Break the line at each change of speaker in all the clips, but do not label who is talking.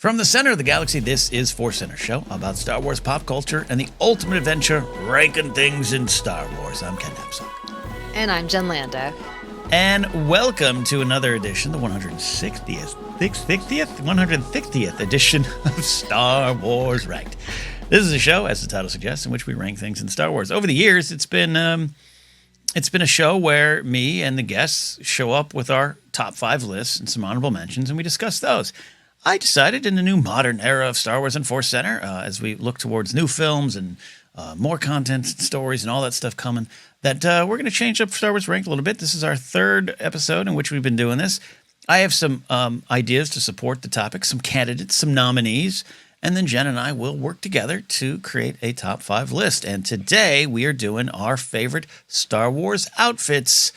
From the center of the galaxy, this is ForceCenter, show about Star Wars pop culture and the ultimate adventure, ranking things in Star Wars. I'm Ken Napsok.
And I'm Jen Landa.
And welcome to another edition, the 160th edition of Star Wars Ranked. This is a show, as the title suggests, in which we rank things in Star Wars. Over the years, it's been a show where me and the guests show up with our top 5 lists and some honorable mentions, and we discuss those. I decided in the new modern era of Star Wars and ForceCenter, as we look towards new films and more content and stories and all that stuff coming, that we're going to change up Star Wars Ranked a little bit. This is our 3rd episode in which we've been doing this. I have some ideas to support the topic, some candidates, some nominees, and then Jen and I will work together to create a top 5 list. And today we are doing our favorite Star Wars outfits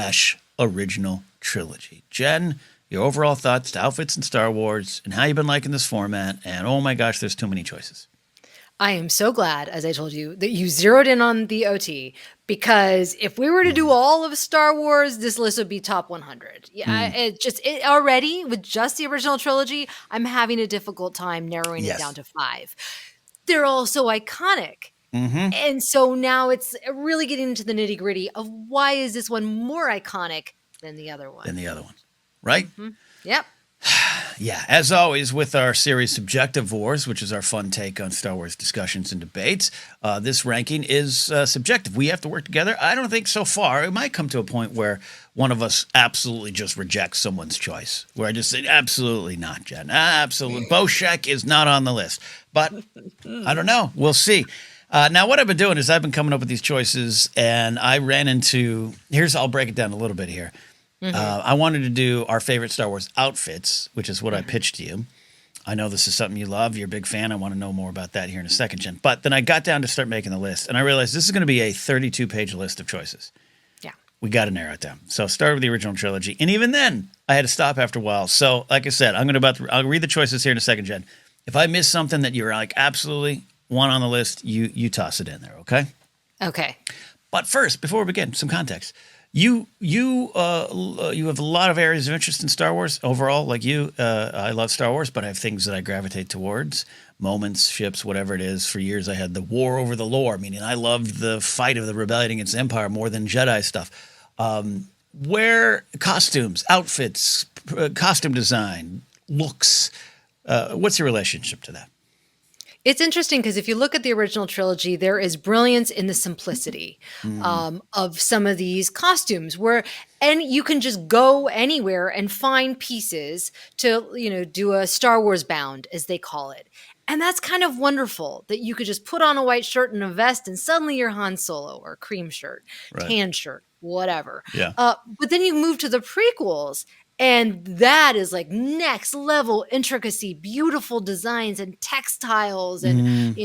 - original trilogy. Jen, your overall thoughts to outfits in Star Wars and how you've been liking this format. And oh my gosh, there's too many choices.
I am so glad, as I told you, that you zeroed in on the OT, because if we were to do all of Star Wars, this list would be top 100. Yeah, it already, with just the original trilogy, I'm having a difficult time narrowing it down to 5. They're all so iconic. Mm-hmm. And so now it's really getting into the nitty gritty of why is this one more iconic than the other one?
Right?
Mm-hmm. Yep.
Yeah, as always with our series Subjective Wars, which is our fun take on Star Wars discussions and debates, this ranking is subjective. We have to work together. I don't think so far. It might come to a point where one of us absolutely just rejects someone's choice, where I just say, absolutely not, Jen. Absolutely. Boshek is not on the list. But I don't know. We'll see. Now, what I've been doing is I've been coming up with these choices, and I ran into – I'll break it down a little bit here. Mm-hmm. I wanted to do our favorite Star Wars outfits, which is what I pitched to you. I know this is something you love. You're a big fan. I want to know more about that here in a second, Jen. But then I got down to start making the list, and I realized this is going to be a 32-page list of choices.
Yeah.
We got to narrow it down. So start with the original trilogy. And even then, I had to stop after a while. So like I said, I'll read the choices here in a second, Jen. If I miss something that you're like absolutely want on the list, you toss it in there, okay?
Okay.
But first, before we begin, some context. You have a lot of areas of interest in Star Wars overall. Like you, I love Star Wars, but I have things that I gravitate towards, moments, ships, whatever it is. For years, I had the war over the lore, meaning I loved the fight of the rebellion against the Empire more than Jedi stuff. Where costumes, outfits, costume design, looks, what's your relationship to that?
It's interesting because if you look at the original trilogy, there is brilliance in the simplicity of some of these costumes and you can just go anywhere and find pieces to, do a Star Wars bound, as they call it. And that's kind of wonderful that you could just put on a white shirt and a vest and suddenly you're Han Solo, or a cream shirt, tan shirt, whatever.
Yeah.
But then you move to the prequels, and that is like next level intricacy, beautiful designs and textiles and,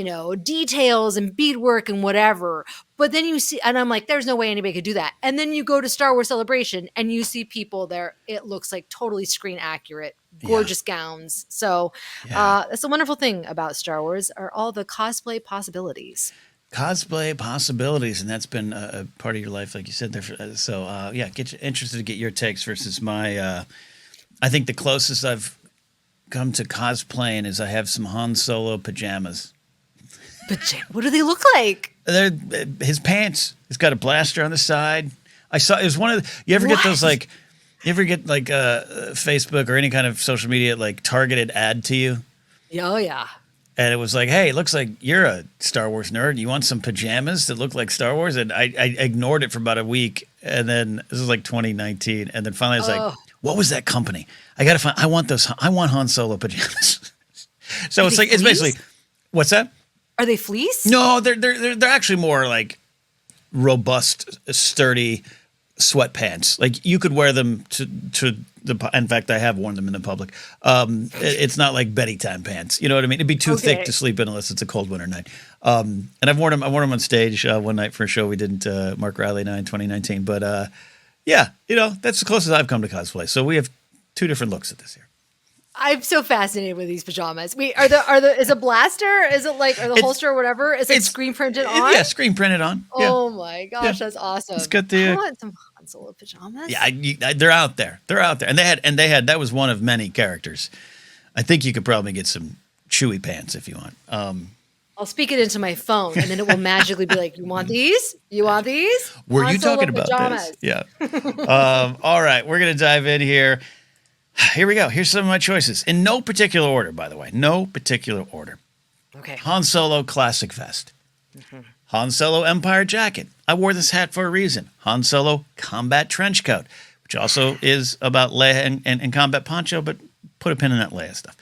details and beadwork and whatever. But then you see, and I'm like, there's no way anybody could do that. And then you go to Star Wars Celebration and you see people there. It looks like totally screen accurate, gorgeous gowns. So that's a wonderful thing about Star Wars, are all the cosplay possibilities.
Cosplay possibilities, and that's been a part of your life, like you said there. So, interested to get your takes versus my. I think the closest I've come to cosplaying is I have some Han Solo pajamas.
What do they look like?
They're his pants. He's got a blaster on the side. I saw it was one of the, you ever get those like, Facebook or any kind of social media like targeted ad to you?
Oh yeah.
And it was like, hey, it looks like you're a Star Wars nerd. You want some pajamas that look like Star Wars? And I ignored it for about a week. And then this was like 2019. And then finally I was like, what was that company? I got to find, I want Han Solo pajamas. So it's basically, what's that?
Are they fleece?
No, they're actually more like robust, sturdy sweatpants. Like you could wear them to in fact, I have worn them in the public. It's not like Betty time pants. You know what I mean? It'd be too thick to sleep in unless it's a cold winter night. And I've worn them. I wore them on stage one night for a show we did, Mark Riley and I in 2019. But that's the closest I've come to cosplay. So we have 2 different looks at this here.
I'm so fascinated with these pajamas. Is a blaster? Is it like, or the holster or whatever? Is it screen printed on?
Yeah, screen printed on.
Oh my gosh, that's awesome.
It's got
I want some Han Solo pajamas.
Yeah, they're out there. They're out there, and they had that was one of many characters I think you could probably get some Chewy pants if you want.
I'll speak it into my phone, and then it will magically be like, "You want these? You want these?"
Were
Han
you
Solo
talking about
pajamas.
this? Yeah. All right, we're gonna dive in here. Here we go. Here's some of my choices in no particular order, by the way. No particular order.
Okay.
Han Solo classic vest. Han Solo Empire jacket. I wore this hat for a reason. Han Solo combat trench coat, which also is about Leia and combat poncho, but put a pin in that Leia stuff.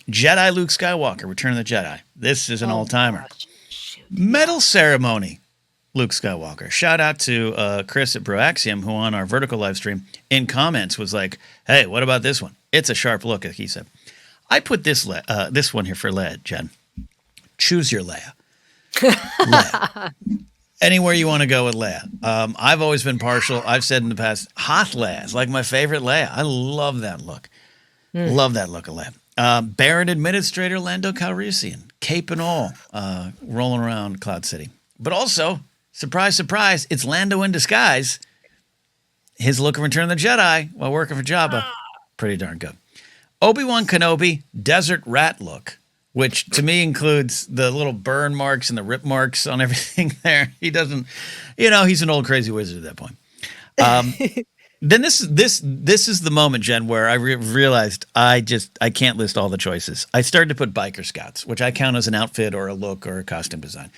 Jedi Luke Skywalker, Return of the Jedi. This is an all-timer. Medal ceremony, Luke Skywalker. Shout out to Chris at Broaxium, who on our vertical live stream in comments was like, hey, what about this one? It's a sharp look, he said. I put this one here for Leia, Jen. Choose your Leia. Leia. Anywhere you want to go with Leia. I've always been partial. I've said in the past, Hoth Leia is like my favorite Leia. I love that look. Love that look of Leia. Baron Administrator Lando Calrissian, cape and all, rolling around Cloud City. But also, surprise, surprise, it's Lando in disguise. His look of Return of the Jedi while working for Jabba. Pretty darn good. Obi-Wan Kenobi, desert rat look, which to me includes the little burn marks and the rip marks on everything there. He doesn't, he's an old crazy wizard at that point. Then this is the moment, Jen, where I realized I can't list all the choices. I started to put biker scouts, which I count as an outfit or a look or a costume design.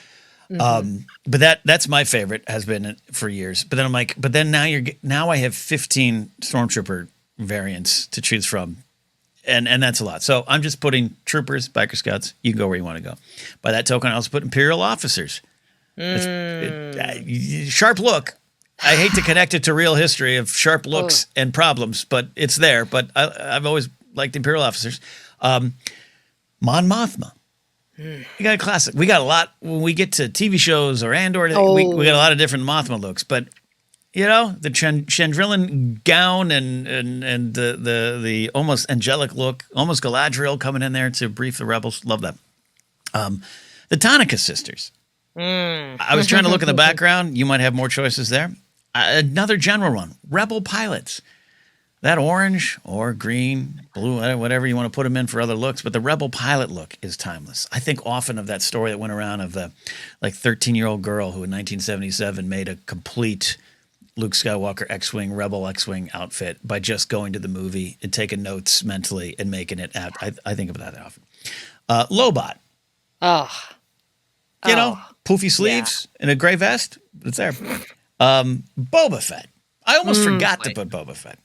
But that's my favorite, has been for years. But then I'm like, now I have 15 Stormtrooper variants to choose from. And that's a lot. So I'm just putting troopers, biker scouts. You can go where you want to go. By that token, I also put Imperial officers. Sharp look. I hate to connect it to real history of sharp looks and problems, but it's there. But I've always liked Imperial officers. Mon Mothma. You got a classic. We got a lot when we get to TV shows or Andor. We got a lot of different Mothma looks, but the Chandrillan gown and the almost angelic look, almost Galadriel coming in there to brief the rebels. Love that. The Tonica sisters. I was trying to look in the background. You might have more choices there. Another general run. Rebel pilots. That orange or green, blue, whatever you want to put them in for other looks, but the Rebel pilot look is timeless. I think often of that story that went around of the 13-year-old girl who in 1977 made a complete Luke Skywalker X-Wing, Rebel X-Wing outfit by just going to the movie and taking notes mentally and making it out. I think of that often. Lobot. Poofy sleeves and a gray vest. It's there. Boba Fett. I almost forgot to put Boba Fett.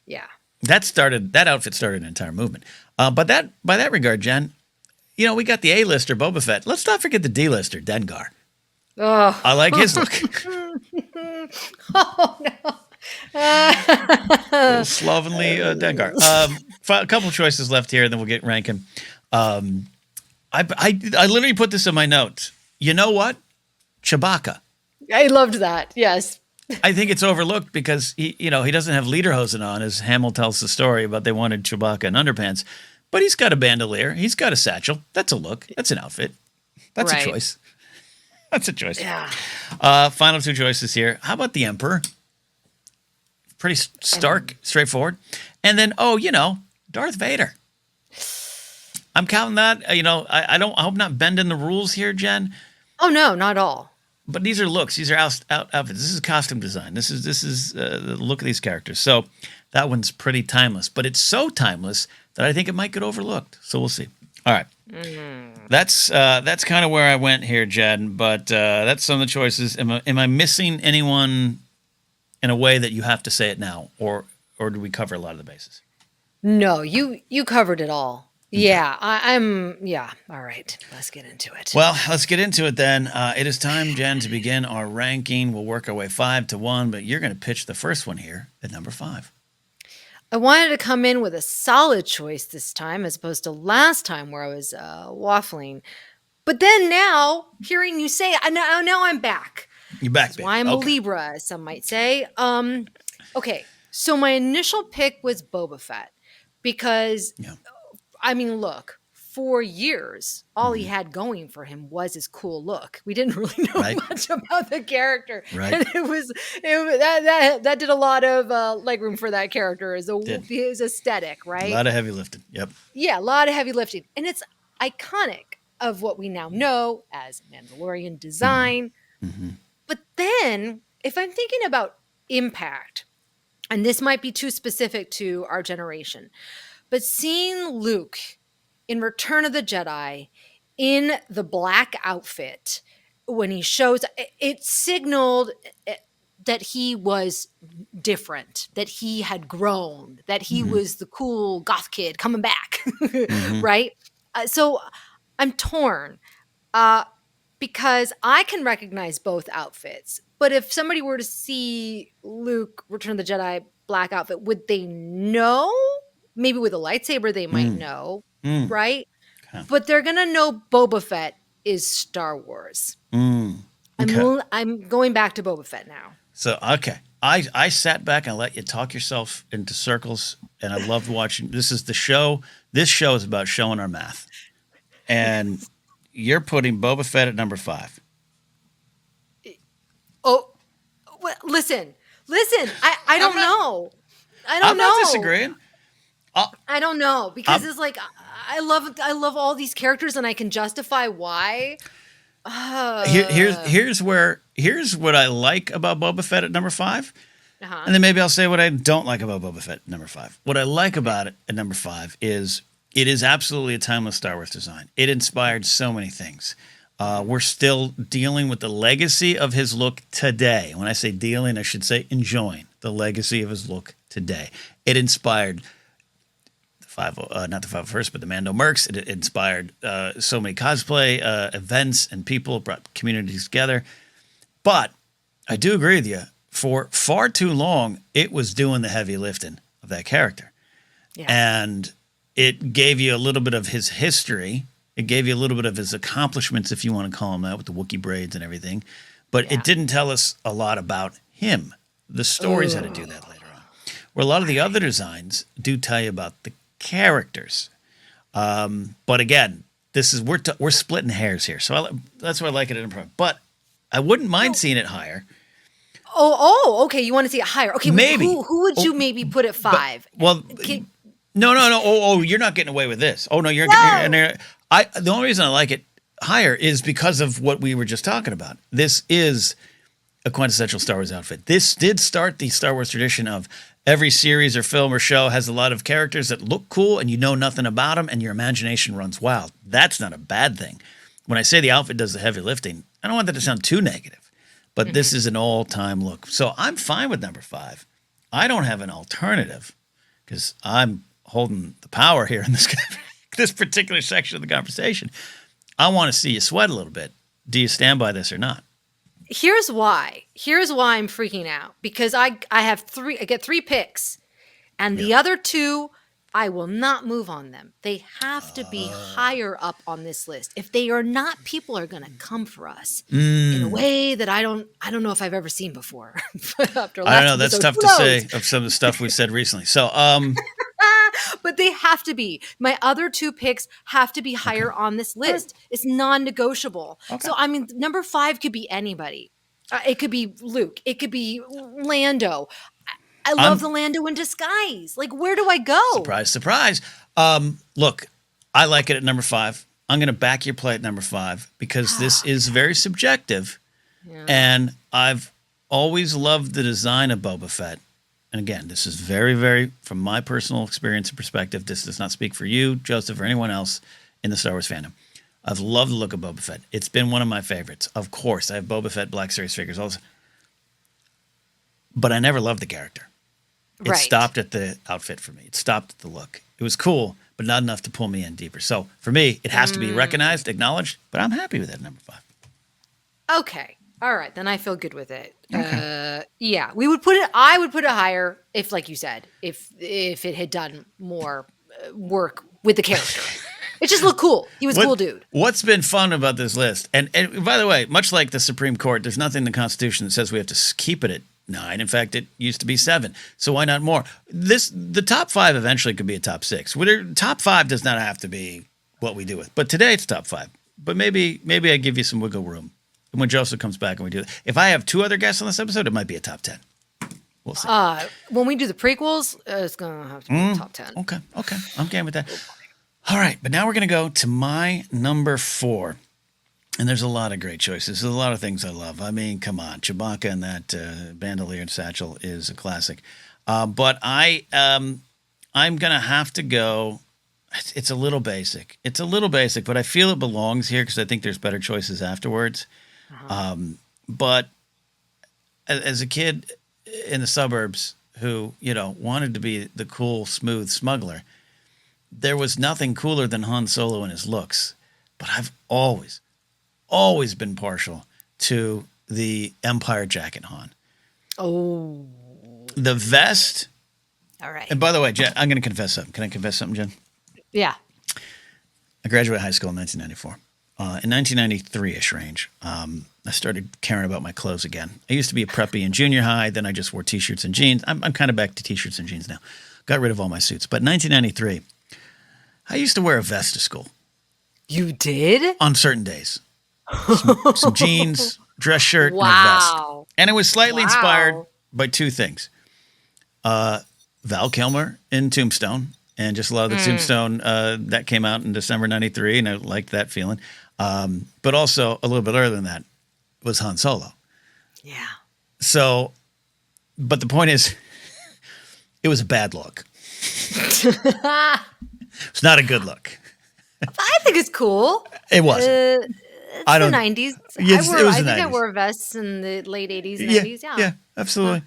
Yeah.
That outfit started an entire movement. But by that regard, Jen, we got the A-lister Boba Fett. Let's not forget the D-lister Dengar.
Oh.
I like his look.
Oh no.
Little slovenly Dengar. A couple choices left here, and then we'll get ranking. I literally put this in my notes. You know what? Chewbacca.
I loved that. Yes.
I think it's overlooked because he doesn't have lederhosen on, as Hamill tells the story about they wanted Chewbacca in underpants, but he's got a bandolier, he's got a satchel. That's a look. That's an outfit. That's a choice. That's a choice.
Yeah.
Final two choices here. How about the Emperor? Pretty stark, straightforward. And then, Darth Vader. I'm counting that. I hope not bending the rules here, Jen.
Oh no, not at all.
But these are looks. These are outfits. This is costume design. This is the look of these characters. So that one's pretty timeless. But it's so timeless that I think it might get overlooked. So we'll see. All right. That's kind of where I went here, Jen. But that's some of the choices. Am I missing anyone in a way that you have to say it now, or do we cover a lot of the bases?
No, you covered it all. Yeah, all right. Let's get into it.
Well, let's get into it then. It is time, Jen, to begin our ranking. We'll work our way 5-1, but you're going to pitch the first one here at number 5.
I wanted to come in with a solid choice this time as opposed to last time where I was waffling. But then now, hearing you say it, now I'm back.
You're back,
That's why I'm a Libra, as some might say. Okay, so my initial pick was Boba Fett because... Yeah. I mean, look, for years, all he had going for him was his cool look. We didn't really know
Right.
much about the character,
Right.
and it was that did a lot of legroom for that character as
Did.
his aesthetic,
A
right?
lot of heavy lifting. Yep.
Yeah, a lot of heavy lifting, and it's iconic of what we now know as Mandalorian design.
Mm-hmm.
But then, if I'm thinking about impact, and this might be too specific to our generation, but seeing Luke in Return of the Jedi in the black outfit, when he shows, it signaled that he was different, that he had grown, that he was the cool goth kid coming back, right? So I'm torn because I can recognize both outfits. But if somebody were to see Luke Return of the Jedi black outfit, would they know? Maybe with a lightsaber they might know, right?
Okay.
But they're going to know Boba Fett is Star Wars.
Okay.
I'm going back to Boba Fett now.
So, okay. I sat back and let you talk yourself into circles, and I loved watching. This is the show. This show is about showing our math. And you're putting Boba Fett at number 5.
Oh, well, listen. I don't know. I don't
I'm
know.
not disagreeing.
I don't know because it's like I love all these characters and I can justify why.
Here's what I like about Boba Fett at number 5. And then maybe I'll say what I don't like about Boba Fett at number 5. What I like about it at number 5 is it is absolutely a timeless Star Wars design. It inspired so many things. We're still dealing with the legacy of his look today. When I say dealing, I should say enjoying the legacy of his look today. It inspired not the 501st, but the Mando Mercs. It inspired so many cosplay events and people, brought communities together. But I do agree with you. For far too long, it was doing the heavy lifting of that character.
Yeah.
And it gave you a little bit of his history. It gave you a little bit of his accomplishments, if you want to call them that, with the Wookiee braids and everything. But it didn't tell us a lot about him. The stories had to do that later on. Where a lot of the other designs do tell you about the characters. But again, this is we're splitting hairs here. So that's why I like it in front. But I wouldn't mind seeing it higher.
Oh, okay. You want to see it higher? Okay,
maybe.
Who would you maybe put at 5?
No. Oh, you're not getting away with this. Oh no, you're. The only reason I like it higher is because of what we were just talking about. This is a quintessential Star Wars outfit. This did start the Star Wars tradition of every series or film or show has a lot of characters that look cool and you know nothing about them and your imagination runs wild. That's not a bad thing. When I say the outfit does the heavy lifting, I don't want that to sound too negative. But this is an all-time look. So I'm fine with number 5. I don't have an alternative because I'm holding the power here in this particular section of the conversation. I want to see you sweat a little bit. Do you stand by this or not?
Here's why. Here's why I'm freaking out. Because I get 3 picks. And the other 2, I will not move on them. They have to be higher up on this list. If they are not, people are going to come for us in a way that I don't know if I've ever seen before. After
I don't know. That's tough to say of some of the stuff we've said recently. So,
but they have to be. My other 2 picks have to be higher on this list. It's non-negotiable. Okay. So, I mean, number 5 could be anybody. It could be Luke. It could be Lando. I love the Lando in disguise. Like, where do I go?
Surprise, surprise. Look, I like it at number 5. I'm going to back your play at number 5 because this is very subjective. Yeah. And I've always loved the design of Boba Fett. And again, this is very, very, from my personal experience and perspective, this does not speak for you, Joseph, or anyone else in the Star Wars fandom. I've loved the look of Boba Fett. It's been one of my favorites. Of course, I have Boba Fett Black Series figures also. But I never loved the character. It stopped at the outfit for me. It stopped at the look. It was cool, but not enough to pull me in deeper. So for me, it has to be recognized, acknowledged, but I'm happy with that number 5.
Okay. All right. Then I feel good with it.
Okay.
Yeah. I would put it higher if, like you said, if it had done more work with the character. It just looked cool. He was a cool dude.
What's been fun about this list, and by the way, much like the Supreme Court, there's nothing in the Constitution that says we have to keep it at 9. In fact, it used to be 7. So why not more? The top 5 eventually could be a top 6. Top 5 does not have to be what we do with. But today it's top 5. But maybe I give you some wiggle room. And when Joseph comes back and we do it. If I have 2 other guests on this episode, it might be a top 10. We'll see.
When we do the prequels, it's going to have to be a top 10.
Okay. I'm game with that. All right, but now we're going to go to my number 4. And there's a lot of great choices. There's a lot of things I love. I mean, come on. Chewbacca and that bandolier and satchel is a classic. But I'm going to have to go. It's a little basic. But I feel it belongs here because I think there's better choices afterwards. But as a kid in the suburbs who, wanted to be the cool, smooth smuggler, there was nothing cooler than Han Solo and his looks. But I've always been partial to the Empire jacket Han.
Oh.
The vest.
All right.
And by the way, Jen, I'm going to confess something. Can I confess something, Jen?
Yeah.
I graduated high school in 1994. In 1993-ish range, I started caring about my clothes again. I used to be a preppy in junior high. Then I just wore T-shirts and jeans. I'm kind of back to T-shirts and jeans now. Got rid of all my suits. But 1993, I used to wear a vest to school.
You did?
On certain days. Some jeans, dress shirt, and a vest. And it was slightly inspired by 2 things. Val Kilmer in Tombstone. And just a lot of the Tombstone that came out in December 93. And I liked that feeling. But also, a little bit earlier than that was Han Solo.
Yeah.
So, but the point is, it was a bad look. It's not a good look.
I think it's cool.
It wasn't.
It's the 90s.
Yes, it was the 90s.
I think I wore vests in the late 80s, 90s.
Yeah, absolutely.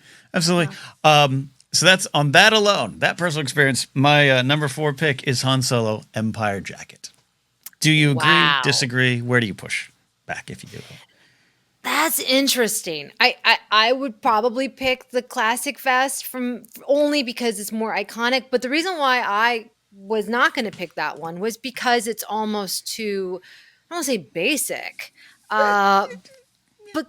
So that's on that alone, that personal experience. My number 4 pick is Han Solo Empire jacket. Do you agree, disagree? Where do you push back if you do?
That's interesting. I would probably pick the classic vest only because it's more iconic. But the reason why I was not going to pick that one was because it's almost too, I don't want to say basic, but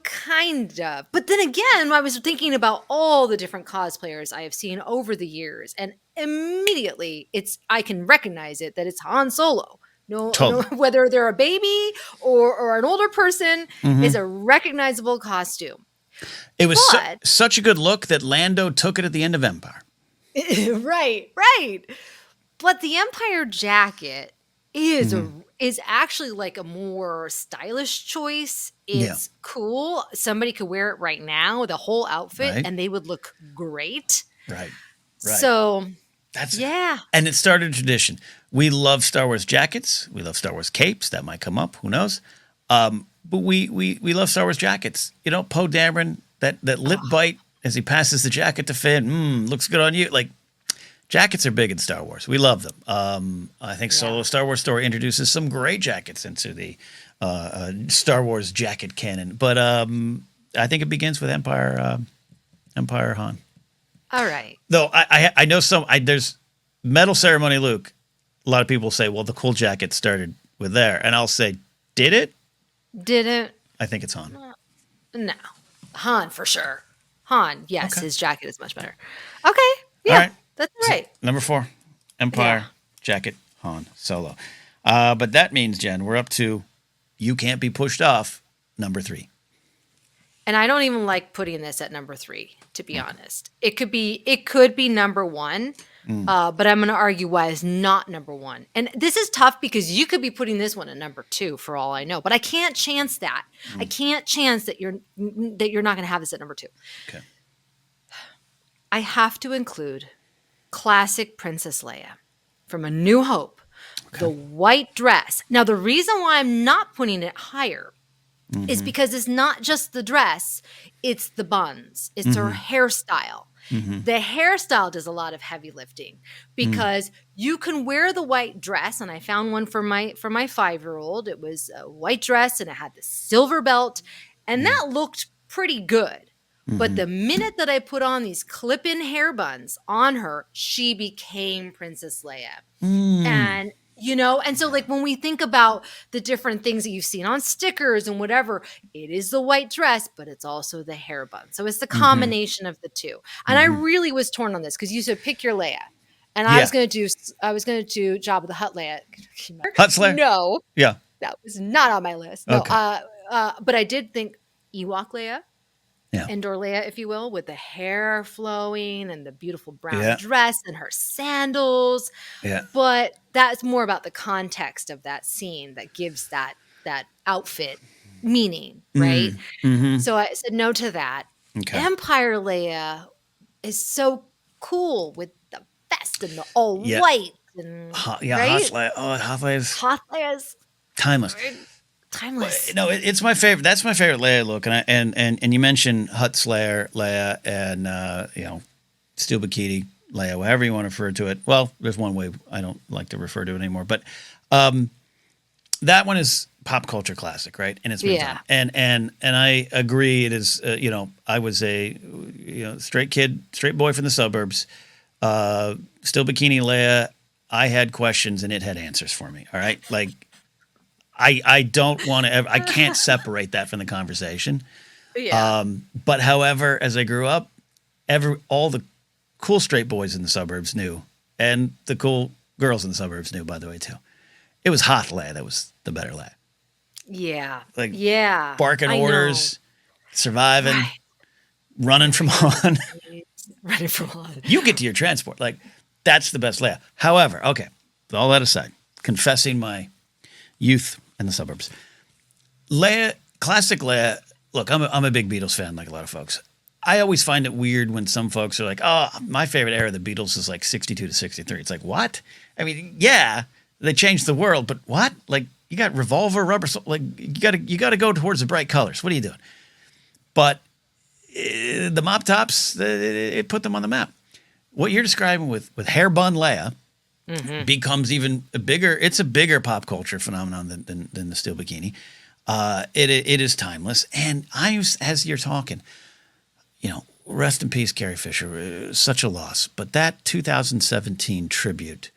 kind of. But then again, I was thinking about all the different cosplayers I have seen over the years, and immediately I can recognize it that it's Han Solo. No, whether they're a baby or an older person, is a recognizable costume.
It was such a good look that Lando took it at the end of Empire.
Right. But the Empire jacket is actually like a more stylish choice. It's cool. Somebody could wear it right now, the whole outfit, and they would look great.
Right.
So
and it started a tradition. We love Star Wars jackets. We love Star Wars capes. That might come up. Who knows? But we love Star Wars jackets. Poe Dameron, that lip bite as he passes the jacket to Finn. Looks good on you. Like, jackets are big in Star Wars. We love them. I think Solo Star Wars Story introduces some great jackets into the Star Wars jacket canon. But I think it begins with Empire Han.
All right.
Though I know there's Medal Ceremony Luke. A lot of people say, well, the cool jacket started with there. And I'll say, did it?
Didn't.
I think it's Han.
No. Han, for sure. Han, yes, his jacket is much better. Okay. Yeah,
all right.
That's right.
So, number 4, Empire jacket, Han Solo. But that means, Jen, we're up to you can't be pushed off, number 3.
And I don't even like putting this at number 3, to be honest. It could be number 1, but I'm going to argue why it's not number 1. And this is tough because you could be putting this one at number 2 for all I know, but I can't chance that. I can't chance that you're not going to have this at number 2.
Okay.
I have to include classic Princess Leia from A New Hope, the white dress. Now, the reason why I'm not putting it higher is because it's not just the dress, it's the buns. It's her hairstyle. The hairstyle does a lot of heavy lifting because you can wear the white dress, and I found one for my 5-year-old. It was a white dress and it had the silver belt, and that looked pretty good. But the minute that I put on these clip-in hair buns on her, she became Princess Leia. And and so like when we think about the different things that you've seen on stickers and whatever, it is the white dress, but it's also the hair bun. So it's the combination of the two. And I really was torn on this because you said pick your Leia. And
Yeah.
I was gonna do Jabba the Hutt Leia.
Hutt Slayer?
No,
Yeah.
that was not on my list. No,
Okay.
but I did think Ewok Leia,
Yeah.
Endor Leia, if you will, with the hair flowing and the beautiful brown
Yeah.
dress and her sandals.
Yeah.
But that's more about the context of that scene that gives that outfit meaning, right?
Mm-hmm.
So I said no to that.
Okay.
Empire Leia is so cool with the vest and the all
Yeah.
white and
Hutt
right?
Slayer. Oh, Hutt Slayer's
Hoth Leia's
timeless.
timeless.
No, it's my favorite. That's my favorite Leia look. And you mentioned Hutt Slayer Leia and Steel Bikini Leia, however you want to refer to it. Well, there's one way I don't like to refer to it anymore, but that one is pop culture classic, right? And it's moved on. And I agree. It is. I was a straight boy from the suburbs. Steel Bikini Leia. I had questions and it had answers for me. All right, like. I don't want to. I can't separate that from the conversation.
Yeah.
But however, as I grew up, all the cool straight boys in the suburbs knew, and the cool girls in the suburbs knew, by the way, too. It was Hoth Leia that was the better Leia.
Yeah.
Like
yeah.
barking orders, surviving, running from Han.
Running from Han.
You get to your transport. Like that's the best Leia. However, okay, with all that aside, confessing my youth in the suburbs. Leia, classic Leia. Look, I'm a big Beatles fan, like a lot of folks. I always find it weird when some folks are like, "Oh, my favorite era of the Beatles is like '62 to '63." It's like, what? I mean, yeah, they changed the world, but what? Like, you got Revolver, Rubber Soul. Like, you got to go towards the bright colors. What are you doing? But the mop tops, it put them on the map. What you're describing with hair bun Leia. Mm-hmm. Becomes even a bigger. It's a bigger pop culture phenomenon than the Steel Bikini. It is timeless. And as you're talking, rest in peace, Carrie Fisher. Such a loss. But that 2017 tribute,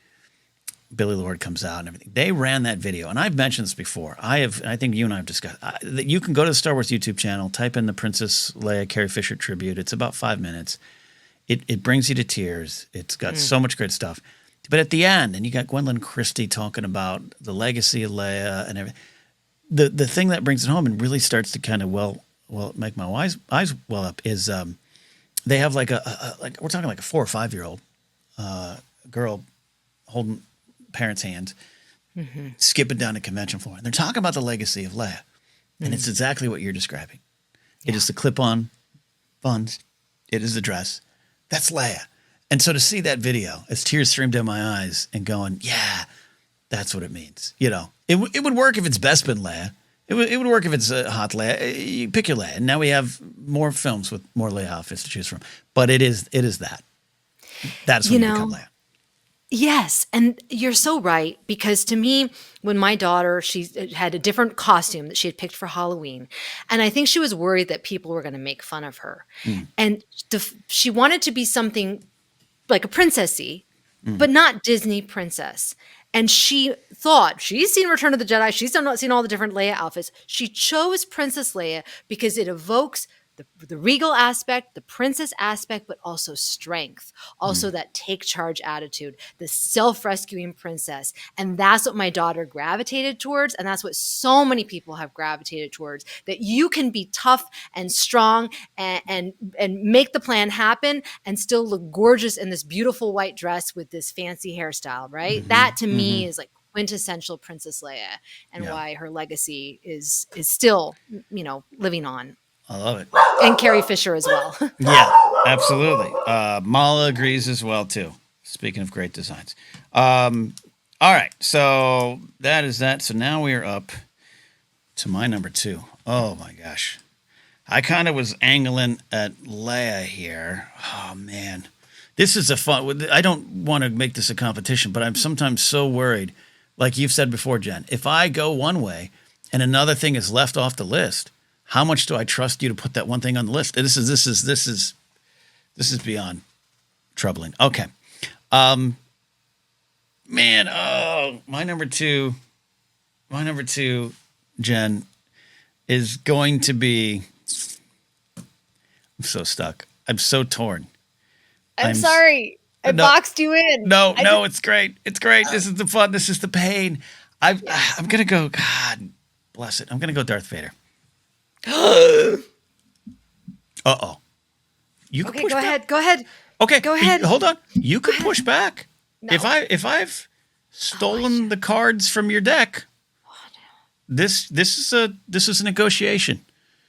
Billy Lord comes out and everything. They ran that video, and I've mentioned this before. I think you and I have discussed that you can go to the Star Wars YouTube channel, type in the Princess Leia Carrie Fisher tribute. It's about 5 minutes. It brings you to tears. It's got so much great stuff. But at the end, and you got Gwendolyn Christie talking about the legacy of Leia and everything. The thing that brings it home and really starts to kind of make my eyes well up is they have like we're talking like a 4 or 5 year old girl holding parents' hands, skipping down the convention floor, and they're talking about the legacy of Leia, and it's exactly what you're describing. Yeah. It is the clip-on buns. It is the dress. That's Leia. And so to see that video, as tears streamed down my eyes and going, yeah, that's what it means. It would work if it's Bespin Leia. It would work if it's Hoth Leia. You pick your Leia. And now we have more films with more Leia outfits to choose from. But it is that. That's when you become Leia.
Yes. And you're so right. Because to me, when my daughter, she had a different costume that she had picked for Halloween. And I think she was worried that people were going to make fun of her. And she wanted to be something like a princessy, but not Disney princess. And she thought, she's seen Return of the Jedi, she's seen all the different Leia outfits. She chose Princess Leia because it evokes the regal aspect, the princess aspect, but also strength. Also that take charge attitude, the self-rescuing princess. And that's what my daughter gravitated towards. And that's what so many people have gravitated towards, that you can be tough and strong and make the plan happen and still look gorgeous in this beautiful white dress with this fancy hairstyle, right? Mm-hmm. That to me is like quintessential Princess Leia, and why her legacy is still, living on.
I love it.
And Carrie Fisher as well.
Yeah, absolutely. Mala agrees as well, too. Speaking of great designs. All right, so that is that. So now we are up to my number 2. Oh, my gosh. I kind of was angling at Leia here. Oh, man. This is a fun... I don't want to make this a competition, but I'm sometimes so worried. Like you've said before, Jen, if I go one way and another thing is left off the list, how much do I trust you to put that one thing on the list? This is beyond troubling. Okay. Man, my number two, Jen, is going to be, I'm so stuck. I'm so torn.
I'm sorry. I boxed you in.
No, it's great. It's great. This is the fun. This is the pain. I'm going to go, God bless it. I'm going to go Darth Vader. Uh-oh. You can push back.
Go ahead.
Okay.
Go ahead.
Hold on. You can push back.
No.
If I've stolen the cards from your deck, this is a negotiation.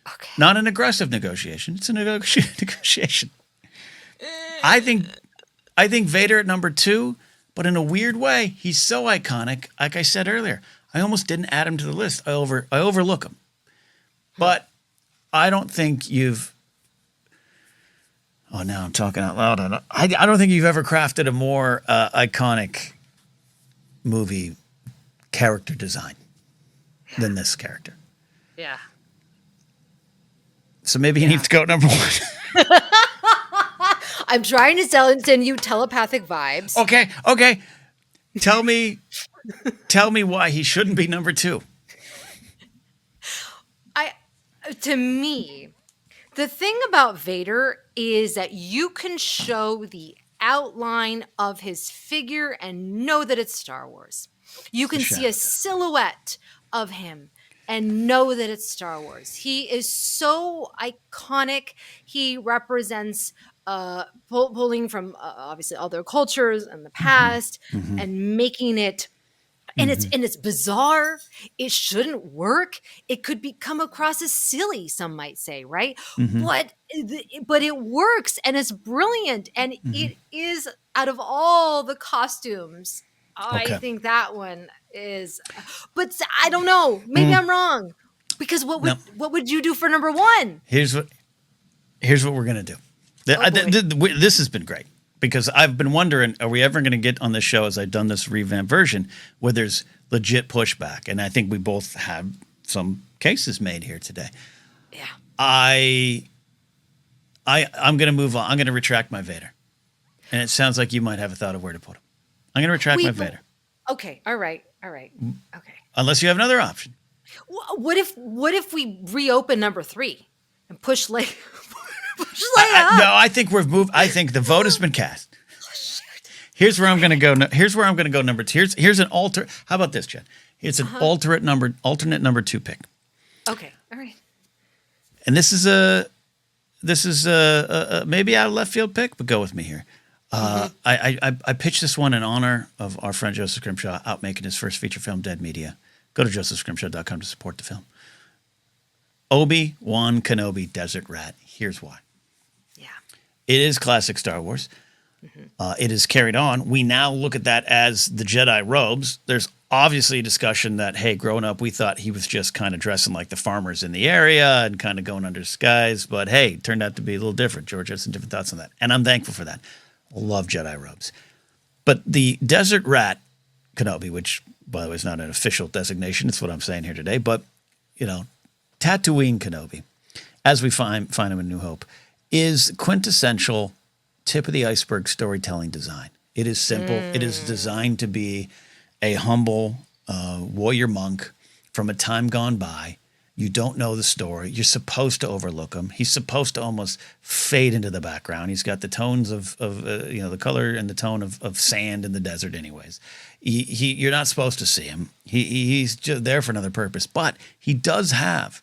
Okay.
Not an aggressive negotiation. It's a negotiation. I think Vader at number 2, but in a weird way, he's so iconic. Like I said earlier, I almost didn't add him to the list. I overlook him. But I don't think you've. Oh, now I'm talking out loud. I don't think you've ever crafted a more iconic movie character design than this character.
Yeah.
So maybe he needs to go at number 1.
I'm trying to send you telepathic vibes.
Okay. Tell me why he shouldn't be number 2.
To me, the thing about Vader is that you can show the outline of his figure and know that it's Star Wars. You can see a silhouette of him and know that it's Star Wars. He is so iconic. He represents pulling from obviously other cultures and the past and making it. And it's bizarre. It shouldn't work. It could come across as silly, some might say, right? But it works and it's brilliant. And it is, out of all the costumes, I think that one is. But I don't know. Maybe I'm wrong. Because what would you do for number 1?
Here's what we're gonna do. This has been great. Because I've been wondering, are we ever going to get on this show, as I've done this revamped version, where there's legit pushback? And I think we both have some cases made here today.
Yeah.
I'm going to move on. I'm going to retract my Vader. And it sounds like you might have a thought of where to put him. I'm going to retract my Vader.
Okay. All right. Okay.
Unless you have another option.
What if we reopen number 3 and push Leia?
No, I think we've moved. I think the vote has been cast. Here's where I'm going to go. Here's where I'm going to go. Number 2. Here's an alter. How about this, Jen? It's an alternate number 2 pick.
Okay. All right.
And this is a maybe out of left field pick, but go with me here. I pitched this one in honor of our friend Joseph Scrimshaw out making his first feature film, Dead Media. Go to josephscrimshaw.com to support the film. Obi-Wan Kenobi, Desert Rat. Here's why.
Yeah.
It is classic Star Wars. It is carried on. We now look at that as the Jedi robes. There's obviously a discussion that, hey, growing up, we thought he was just kind of dressing like the farmers in the area and kind of going under disguise. But, hey, it turned out to be a little different. George has some different thoughts on that. And I'm thankful for that. Love Jedi robes. But the Desert Rat Kenobi, which, by the way, is not an official designation. It's what I'm saying here today. But, Tatooine Kenobi, as we find him in New Hope, is quintessential tip of the iceberg storytelling design. It is simple. It is designed to be a humble warrior monk from a time gone by. You don't know the story. You're supposed to overlook him. He's supposed to almost fade into the background. He's got the tones of the color and the tone of sand in the desert anyways. You're not supposed to see him. He's just there for another purpose. But he does have,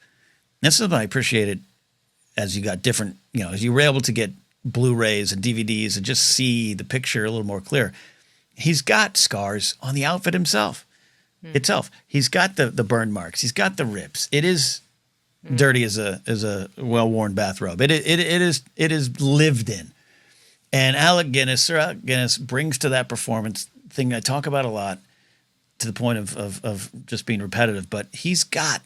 that's something I appreciated as you got different, as you were able to get Blu-rays and DVDs and just see the picture a little more clear. He's got scars on the outfit itself. He's got the burn marks. He's got the rips. It is dirty as a well-worn bathrobe. It is lived in. And Sir Alec Guinness brings to that performance thing I talk about a lot, to the point of just being repetitive, but he's got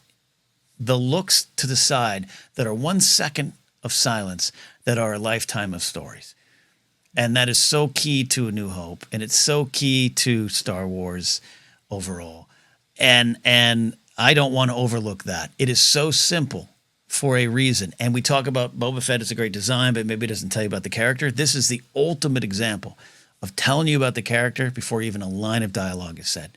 the looks to the side that are 1 second of silence that are a lifetime of stories. And that is so key to A New Hope, and it's so key to Star Wars overall. And I don't want to overlook that. It is so simple for a reason. And we talk about Boba Fett is a great design, but maybe it doesn't tell you about the character. This is the ultimate example of telling you about the character before even a line of dialogue is said.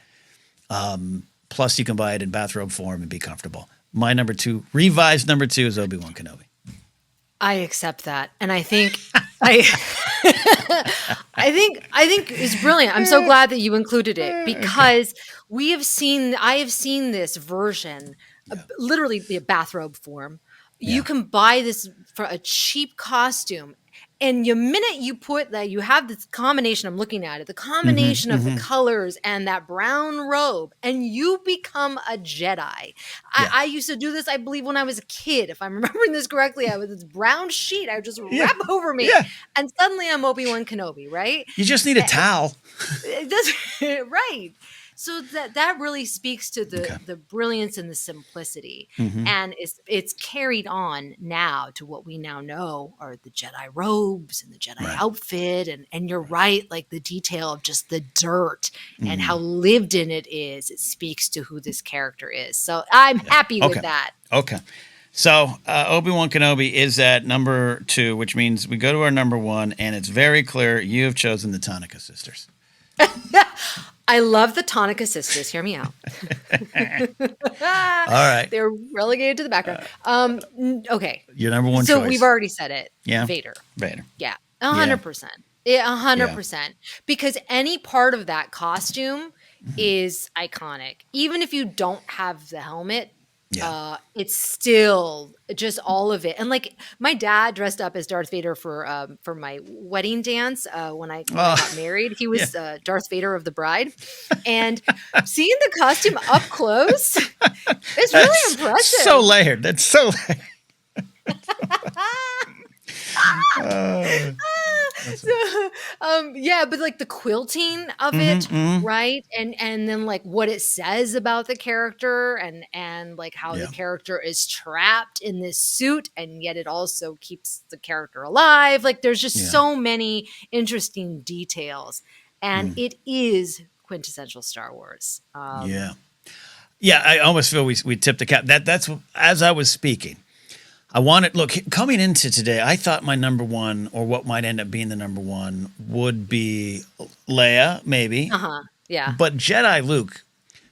Plus, you can buy it in bathrobe form and be comfortable. My number 2, revised number 2, is Obi-Wan Kenobi.
I accept that. And I think I think is brilliant. I'm so glad that you included it because I have seen this version,
Yeah.
literally the bathrobe form. You
Yeah.
can buy this for a cheap costume. And the minute you put that, you have this combination. I'm looking at it, the combination of the colors and that brown robe, and you become a Jedi.
Yeah.
I used to do this, I believe, when I was a kid. If I'm remembering this correctly, I was this brown sheet I would just
Yeah.
wrap over me,
Yeah.
and suddenly I'm Obi-Wan Kenobi, right?
You just need a towel.
It does, right. So that really speaks to the brilliance and the simplicity, and it's carried on now to what we now know are the Jedi robes and the Jedi outfit, and you're right, like the detail of just the dirt and how lived in it is. It speaks to who this character is. So I'm happy with that.
Okay. So Obi-Wan Kenobi is at number 2, which means we go to our number 1, and it's very clear you have chosen the Tonica sisters.
I love the Tonica sisters. Hear me out.
All right.
They're relegated to the background. Okay.
Your number 1
So
choice.
we've already said it.
Yeah.
Vader. Yeah. 100%. Yeah, 100%. Because any part of that costume is iconic. Even if you don't have the helmet, it's still just all of it. And like my dad dressed up as Darth Vader for my wedding dance when I got married. He was Darth Vader of the bride, and seeing the costume up close, it's really impressive.
So layered. That's so layered.
But like the quilting of it, right? And then like what it says about the character and like how the character is trapped in this suit, and yet it also keeps the character alive. Like there's just so many interesting details, and it is quintessential Star Wars.
Yeah, I almost feel we tipped the cap. That's as I was speaking. Coming into today, I thought my number 1, or what might end up being the number 1, would be Leia, maybe.
Yeah.
But Jedi Luke,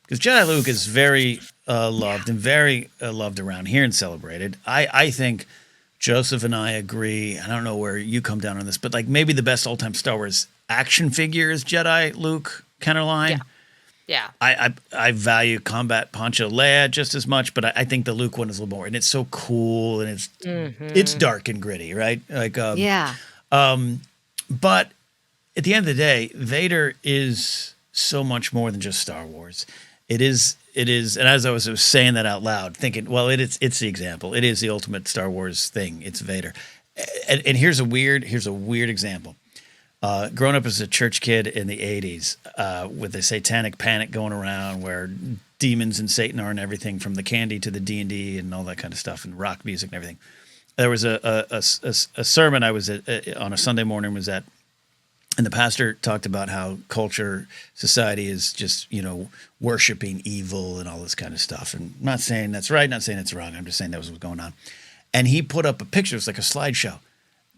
because Jedi Luke is very loved and very loved around here and celebrated. I think Joseph and I agree. I don't know where you come down on this, but like maybe the best all-time Star Wars action figure is Jedi Luke Kennerline.
Yeah.
I value Combat Poncho Leia just as much, but I think the Luke one is a little more, and it's so cool, and it's dark and gritty, right? Like but at the end of the day, Vader is so much more than just Star Wars. It is, and as I was saying that out loud, thinking, well, it's the example. It is the ultimate Star Wars thing. It's Vader, and here's a weird example. Growing up as a church kid in the 80s, with the satanic panic going around where demons and Satan are and everything, from the candy to the D&D and all that kind of stuff, and rock music and everything. There was a sermon I was at on a Sunday morning was at, and the pastor talked about how society is just, worshiping evil and all this kind of stuff. And I'm not saying that's right, not saying it's wrong. I'm just saying that was what's going on. And he put up a picture. It was like a slideshow.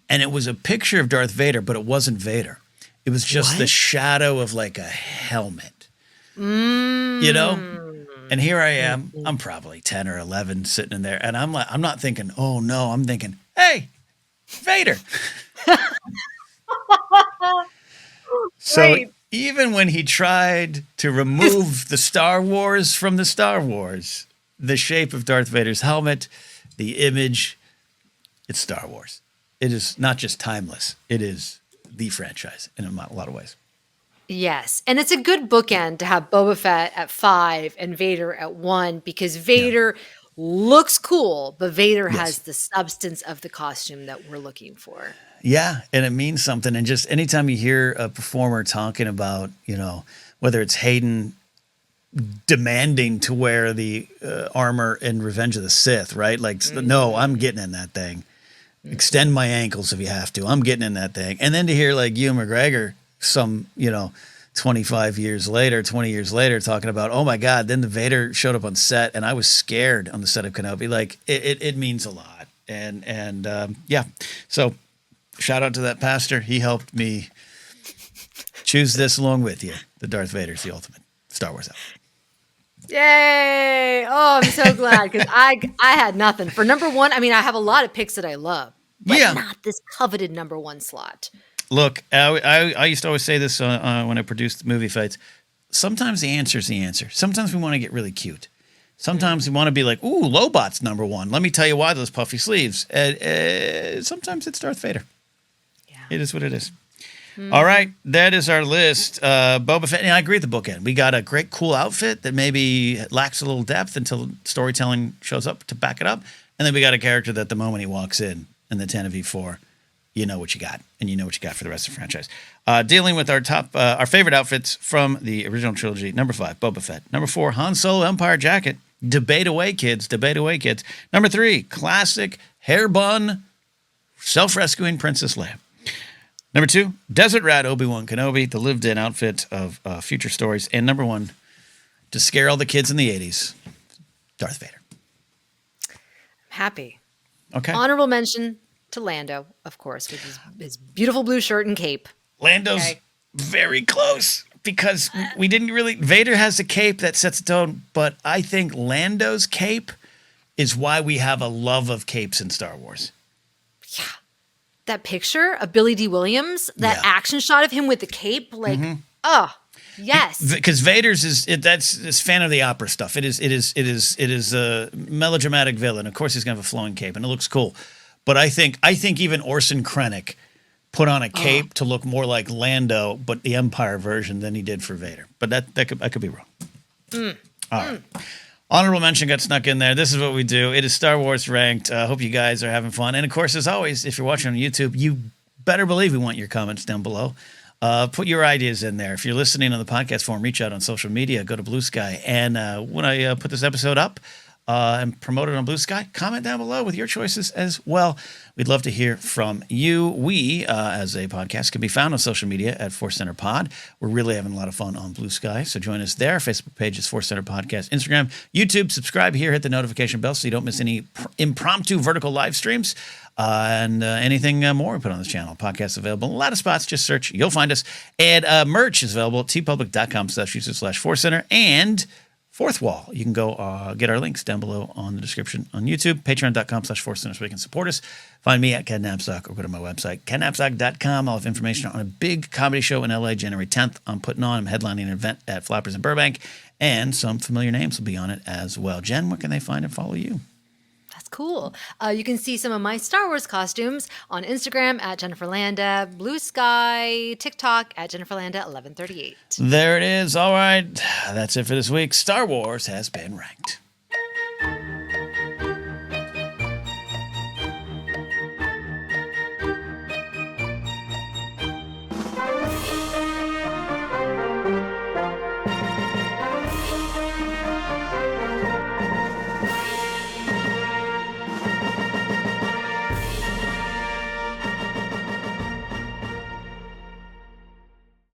And it was a picture of Darth Vader, but it wasn't Vader. It was just the shadow of like a helmet, And here I am. I'm probably 10 or 11 sitting in there. And I'm not thinking, oh no, I'm thinking, hey, Vader. So even when he tried to remove the Star Wars from the Star Wars, the shape of Darth Vader's helmet, the image, it's Star Wars. It is not just timeless. It is the franchise in a lot of ways.
Yes. And it's a good bookend to have Boba Fett at 5 and Vader at 1, because Vader looks cool, but Vader has the substance of the costume that we're looking for.
Yeah. And it means something. And just anytime you hear a performer talking about, whether it's Hayden demanding to wear the armor in Revenge of the Sith, right? Like, no, I'm getting in that thing. Extend my ankles if you have to. I'm getting in that thing. And then to hear like Ewan McGregor, 20 years later, talking about, oh my God, then the Vader showed up on set and I was scared on the set of Kenobi. Like it means a lot. And so shout out to that pastor. He helped me choose this along with you. The Darth Vader's the ultimate Star Wars outfit.
Yay! Oh, I'm so glad, because I had nothing for number 1. I mean, I have a lot of picks that I love, but not this coveted number 1 slot.
Look, I used to always say this when I produced movie fights. Sometimes the answer is the answer. Sometimes we want to get really cute. Sometimes we want to be like, ooh, Lobot's number one. Let me tell you why those puffy sleeves. Sometimes it's Darth Vader.
Yeah.
It is what it is. All right, that is our list. Boba Fett, and I agree with the bookend. We got a great, cool outfit that maybe lacks a little depth until storytelling shows up to back it up. And then we got a character that the moment he walks in the 10 of E4, you know what you got, and you know what you got for the rest of the franchise. Dealing with our favorite outfits from the original trilogy. Number 5, Boba Fett. Number 4, Han Solo Empire jacket. Debate away, kids. Debate away, kids. Number 3, classic hair bun, self-rescuing Princess Leia. Number 2, Desert Rat Obi-Wan Kenobi, the lived-in outfit of future stories. And number 1, to scare all the kids in the 80s, Darth Vader.
I'm happy.
Okay.
Honorable mention to Lando, of course, with his beautiful blue shirt and cape.
Lando's very close because we didn't really... Vader has a cape that sets the tone, but I think Lando's cape is why we have a love of capes in Star Wars.
Yeah. That picture of Billy D. Williams, that action shot of him with the cape, like, oh, yes.
Because Vader's that's this fan of the opera stuff. It is a melodramatic villain. Of course, he's gonna have a flowing cape, and it looks cool. But I think even Orson Krennic put on a cape to look more like Lando, but the Empire version than he did for Vader. But I could be wrong. All right. Honorable mention got snuck in there. This is what we do. It is Star Wars Ranked. I hope you guys are having fun. And, of course, as always, if you're watching on YouTube, you better believe we want your comments down below. Put your ideas in there. If you're listening on the podcast form, reach out on social media. Go to Blue Sky. And when I put this episode up and promote it on Blue Sky, comment down below with your choices as well. We'd love to hear from you. We, as a podcast, can be found on social media at ForceCenter Pod. We're really having a lot of fun on Blue Sky, so join us there. Facebook page is ForceCenter Podcast. Instagram, YouTube, subscribe here, hit the notification bell so you don't miss any impromptu vertical live streams and anything more we put on this channel. Podcasts available in a lot of spots. Just search. You'll find us. And merch is available at tpublic.com/user/ForceCenter and Fourth Wall. You can go get our links down below on the description on YouTube, patreon.com/ForceCenter so you can support us. Find me at Ken Napzok or go to my website, kennapzok.com. I'll have information on a big comedy show in LA January 10th. I'm headlining an event at Flappers in Burbank, and some familiar names will be on it as well. Jen, where can they find and follow you?
That's cool. You can see some of my Star Wars costumes on Instagram at Jennifer Landa, Blue Sky, TikTok at Jennifer Landa 1138.
There it is. All right. That's it for this week. Star Wars has been ranked.